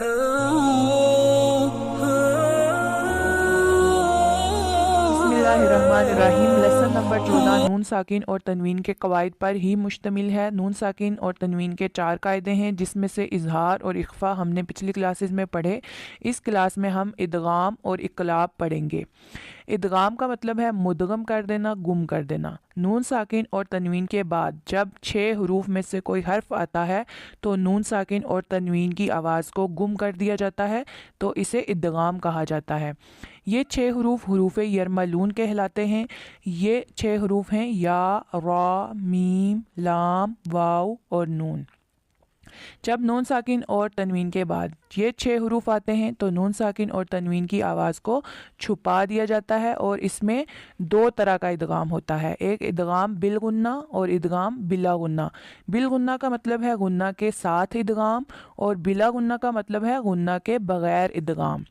बिस्मिल्लाहिर्रहमानिर्रहीम। Lesson number 14 नून साकिन और तनवीन के कवायद पर ही मुश्तमिल है। नून साकिन और तनवीन के 4 कायदे हैं, जिसमें से इजहार और इख्फा हमने पिछली क्लासेस में पढ़े। इस क्लास में हम इदगाम और इकलाब पढ़ेंगे। इदगाम का मतलब है मुदगम कर देना, गुम कर देना। नून साकिन और तनवीन के बाद जब 6 हरूफ में से कोई हर्फ आता है तो नून साकिन और तनवीन की आवाज़ को गुम कर दिया जाता है, तो इसे इदगाम कहा जाता है। ये 6 हरूफ हरूफ यरमलून कहलाते हैं। ये 6 हरूफ हैं या, रा, मीम, लाम, वाव और नून। जब नून साकिन और तनवीन के बाद ये 6 हरूफ आते हैं तो नून साकिन और तनवीन की आवाज़ को छुपा दिया जाता है और इसमें 2 तरह का इदगाम होता है। एक इदगाम बिल गुन्ना और इदगाम बिला गुन्ना। बिल गुन्ना का मतलब है गुन्ना के साथ इदगाम और बिला गुन्ना का मतलब है गुन्ना के बगैर इदगाम।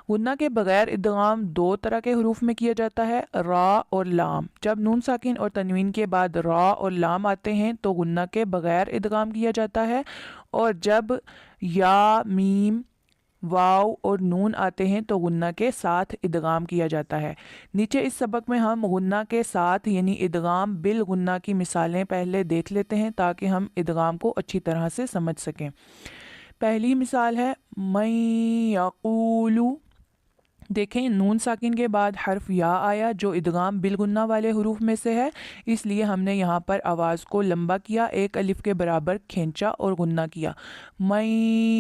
गुन्ना के बगैर इदगाम 2 तरह के हरूफ में किया जाता है, रा और लाम। जब नून साकिन और तनवीन के बाद रा और लाम आते हैं तो गुन्ना के बगैर इदगाम किया जाता है, और जब या, मीम, वाव और नून आते हैं तो गुन्ना के साथ इदगाम किया जाता है। नीचे इस सबक में हम गुन्ना के साथ यानी इदगाम बिल गुन्ना की मिसालें पहले देख लेते हैं ताकि हम इदगाम को अच्छी तरह से समझ सकें। पहली मिसाल है मैं यक़ूलु। देखें, नून साकिन के बाद हर्फ या आया जो इदगाम बिलगुन्ना वाले हरूफ में से है, इसलिए हमने यहाँ पर आवाज़ को लंबा किया, एक अलिफ के बराबर खींचा और गुन्ना किया। मैं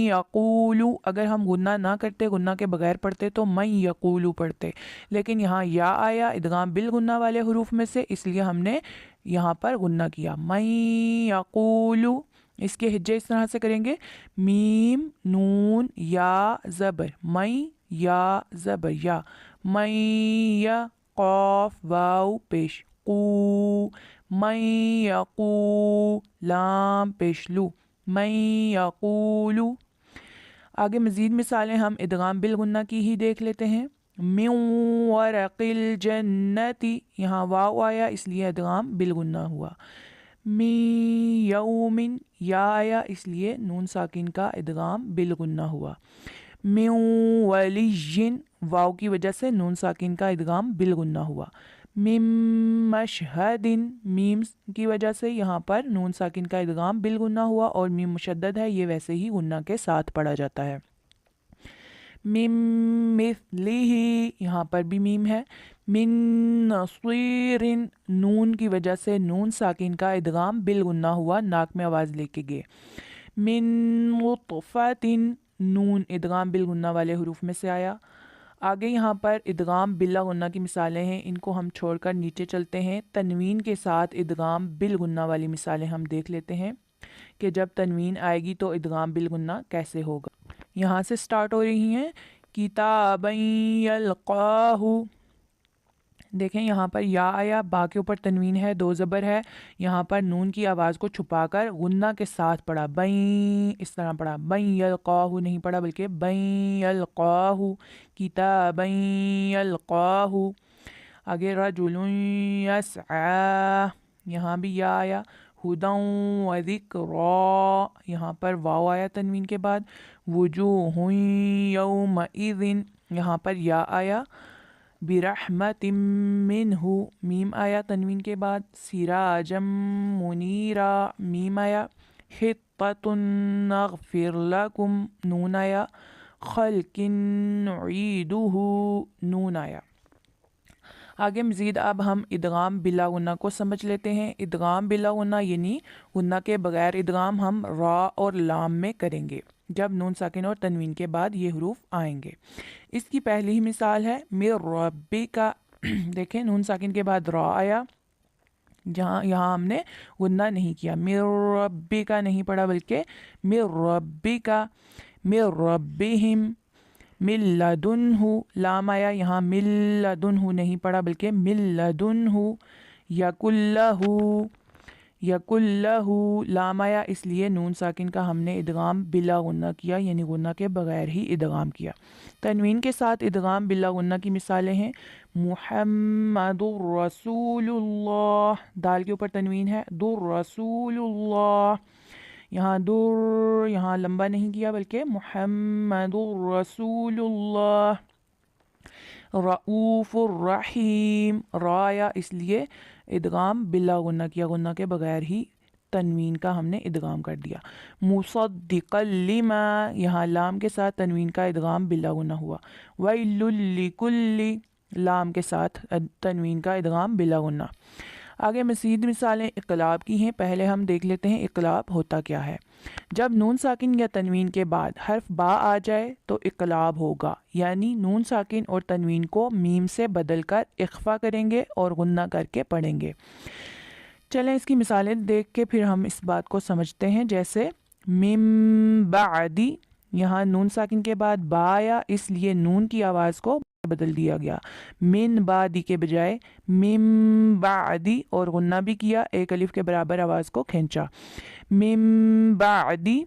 यक़ूलु। अगर हम गुन्ना ना करते, गुन्ना के बगैर पढ़ते तो मैं यक़ूलु पढ़ते, लेकिन यहाँ या आया इदगाम बिलगुन्ना वाले हरूफ में से, इसलिए हमने यहाँ पर गुन्ना किया। मैं यक़ूलु। इसके हिज्जे इस तरह से करेंगे, मीम, नून, या, ज़बर, मैं, या, ज़बर, या, मैं, या, क़ाफ, वाव पेश, कू, मैं यक़ू, लाम पेश, लू, मैं यक़ूलु। आगे मज़ीद मिसालें हम इदगाम बिल गुन्ना की ही देख लेते हैं। मिन वरक़िल जन्नति, यहाँ वाव आया इसलिए इदगाम बिल गुन्ना हुआ। मी यौमिन, या आया इसलिए नून साकिन का इदगाम बिल गुन्ना हुआ। मिन वलिय्यिन, वाव की वजह से नून साकिन का इदगाम बिल गुन्ना हुआ। मिम मशहदिन, मीम की वजह से यहाँ पर नून साकिन का इदगाम बिल गुन्ना हुआ, और मीम मुशद्दद है, ये वैसे ही गुन्ना के साथ पढ़ा जाता है। मिम मिस्लिही, यहाँ पर भी मीम है। मिन नसीरिन, नून की वजह से नून साकिन का इदगाम बिल गुन्ना हुआ, नाक में आवाज़ लेके गए। मिन नुत्फ़तिन, नून इदगाम बिल गुन्ना वाले हरूफ में से आया। आगे यहाँ पर इदगाम बिला गुन्ना की मिसालें हैं, इनको हम छोड़कर नीचे चलते हैं। तनवीन के साथ इदगाम बिल गुन्ना वाली मिसालें हम देख लेते हैं कि जब तनवीन आएगी तो इदगाम बिल गुन्ना कैसे होगा। यहाँ से स्टार्ट हो रही हैं, किताबन यल्क़ाहु। देखें, यहाँ पर या आया, बा के ऊपर तनवीन है, 2 ज़बर है। यहाँ पर नून की आवाज़ को छुपाकर गुन्ना के साथ पढ़ा, बई, इस तरह पढ़ा, बई यल्क़ाहु नहीं पढ़ा बल्कि बई यल्क़ाहु, किताबन यल्क़ाहु। आगे रजुलुन यस्आ, यहाँ भी या आया। हुदन व ज़िक्रा, यहाँ पर वाव आया तनवीन के बाद। वुजूहुन यौमइज़िन, यहाँ पर या आया। बिरहमतिम मिन्हु, मीम आया तनवीन के बाद। सिराजम मुनीरा, मीम आया। हित्ततुन नग़फिर लकुम, नून आया। खल्किन नुईदुहु, नून आया। आगे मज़ीद अब हम इदगाम बिला गुन्ना को समझ लेते हैं। इदगाम बिला गुन्ना यानी गुन्ना के बगैर इदगाम हम रा और लाम में करेंगे जब नून साकिन और तनवीन के बाद ये हरूफ आएंगे। इसकी पहली ही मिसाल है मिर रब्बिका। देखें, नून साकिन के बाद रा आया, जहाँ यहाँ हमने गुन्ना नहीं किया, मिर रब्बिका नहीं पढ़ा बल्कि मिर रब्बिका। मिर रब्बिहिम, मिल्लदुन्हु, लाम आया, यहाँ मिल्लदुन्हु नहीं पढ़ा बल्कि मिल्लदुन्हु। यकुल्लहु, यकुल्लहु, लाम आया इसलिए नून साकिन का हमने इदगाम बिला गुन्ना किया, यानी गुन्ना के बगैर ही इदगाम किया। तनवीन के साथ इदगाम बिला गुन्ना की मिसालें हैं। मुहम्मदुर रसूलुल्लाह, दाल के ऊपर तनवीन है, दुर रसूलुल्लाह। یہاں در یہاں لمبا نہیں کیا بلکہ محمد رسول اللہ. رؤوف الرحیم را یا اس لیے ادغام بلا غنہ کیا، غنہ کے بغیر ہی تنوین کا ہم نے ادغام کر دیا. مصدقا لما یہاں لام کے ساتھ تنوین کا ادغام بلا غنہ ہوا. ویل لکل لام کے ساتھ تنوین کا ادغام بلا غنہ. آگے مزید مثالیں اقلاب کی ہیں. پہلے ہم دیکھ لیتے ہیں اقلاب ہوتا کیا ہے. جب نون ساکن یا تنوین کے بعد حرف با آ جائے تو اقلاب ہوگا، یعنی نون ساکن اور تنوین کو میم سے بدل کر اخفا کریں گے اور غنہ کر کے پڑھیں گے. چلیں اس کی مثالیں دیکھ کے پھر ہم اس بات کو سمجھتے ہیں. جیسے من بعدی یہاں نون ساکن کے بعد با آیا، اس لیے نون کی آواز کو بدل دیا گیا. من بعدی کے بجائے من بعدی اور غنہ بھی کیا، ایک الف کے برابر آواز کو کھینچا. من بعدی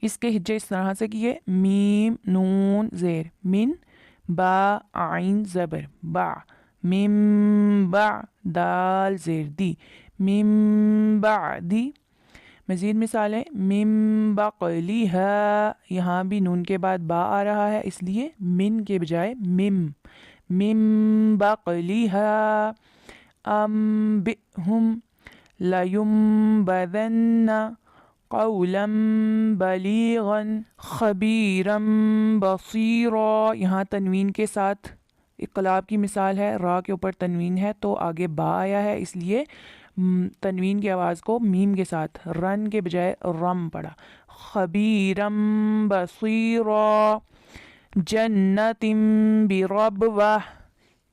اس کے ہجے اس طرح سے کیے، میم نون زیر، من با عین زبر با، من با دال زیر دی، من بعدی. مزید مثالیں من بقلیہا یہاں بھی نون کے بعد با آ رہا ہے، اس لیے من کے بجائے مم، من بقلیہا. انبئہم لینبذن قولا بلیغا خبیرا بصیرا. یہاں تنوین کے ساتھ اقلاب کی مثال ہے، را کے اوپر تنوین ہے تو آگے با آیا ہے، اس لیے تنوین کی آواز کو میم کے ساتھ رن کے بجائے رم پڑا. خبیرا بصیرا. جنت بربوہ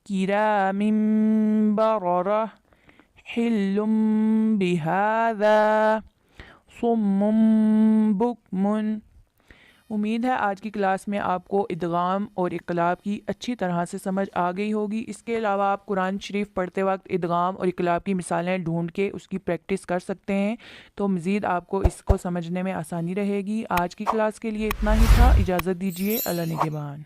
کرام بررہ حل بہذا صم بکم. امید ہے آج کی کلاس میں آپ کو ادغام اور اقلاب کی اچھی طرح سے سمجھ آ گئی ہوگی. اس کے علاوہ آپ قرآن شریف پڑھتے وقت ادغام اور اقلاب کی مثالیں ڈھونڈ کے اس کی پریکٹس کر سکتے ہیں، تو مزید آپ کو اس کو سمجھنے میں آسانی رہے گی. آج کی کلاس کے لیے اتنا ہی تھا. اجازت دیجیے. اللہ نگہبان.